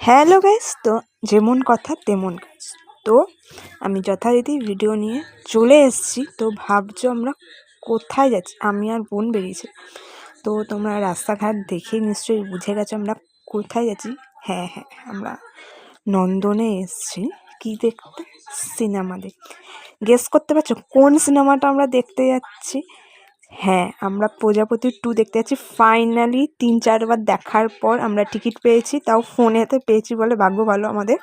Hello guys, তো যেমন কথা তেমন কাজ। তো আমি যথারীতি ভিডিও নিয়ে চলে এসেছি। তো ভাবছো আমরা কোথায় যাচ্ছি? আমি আর বোন বেরিয়েছি। তো তোমরা রাস্তাঘাট দেখেই নিশ্চয়ই বুঝে গেছো আমরা কোথায় যাচ্ছি। হ্যাঁ, আমরা নন্দনে এসেছি। কি দেখতে? সিনেমা দেখতে। গেস করতে পারছো কোন সিনেমাটা আমরা দেখতে যাচ্ছি? হ্যাঁ, আমরা প্রজাপতি 2 দেখতে যাচ্ছি। ফাইনালি ৩-৪ বার দেখার পর আমরা টিকিট পেয়েছি, তাও ফোনেতে পেয়েছি বলে ভাগ্য ভালো আমাদের।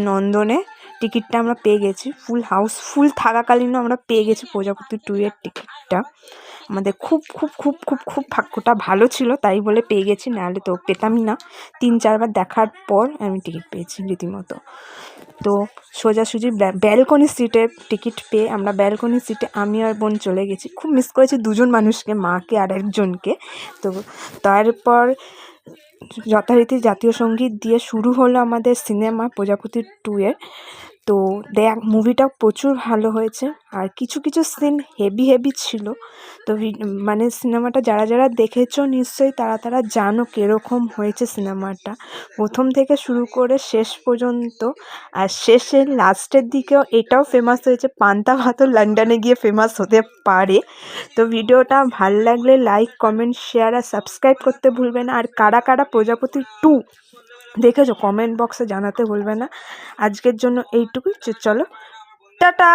নন্দনে টিকিটটা আমরা পেয়ে গেছি, হাউসফুল থাকাকালীনও আমরা পেয়ে গেছি প্রজাপতি 2 এর টিকিটটা। আমাদের খুব খুব খুব খুব খুব ভাগ্যটা ভালো ছিল, তাই বলে পেয়ে গেছি, নাহলে তো পেতামই না। ৩-৪ বার দেখার পর আমি টিকিট পেয়েছি রীতিমতো। তো সোজাসুজি ব্যালকনি সিটে টিকিট পেয়ে আমরা ব্যালকনি সিটে আমি আর বোন চলে গেছি। খুব মিস করেছি দুজন মানুষকে, মাকে আর একজনকে। তো তারপর যথারীতি জাতীয় সঙ্গীত দিয়ে শুরু হলো আমাদের সিনেমা প্রজাপতি 2 এর। তো মুভিটা প্রচুর ভালো হয়েছে, আর কিছু কিছু সিন হেভি ছিল। তো মানে সিনেমাটা যারা দেখেছো নিশ্চয়ই তারা জানো কীরকম হয়েছে সিনেমাটা, প্রথম থেকে শুরু করে শেষ পর্যন্ত। আর শেষের লাস্টের দিকেও এটাও ফেমাস হয়েছে, পান্তা ভাতও লন্ডনে গিয়ে ফেমাস হতে পারে। তো ভিডিওটা ভালো লাগলে লাইক, কমেন্ট, শেয়ার আর সাবস্ক্রাইব করতে ভুলবে না। আর কারা প্রজাপতি 2 দেখেছো কমেন্ট বক্সে জানাতে ভুলবে না। আজকের জন্য এইটুকুই। চলো টাটা।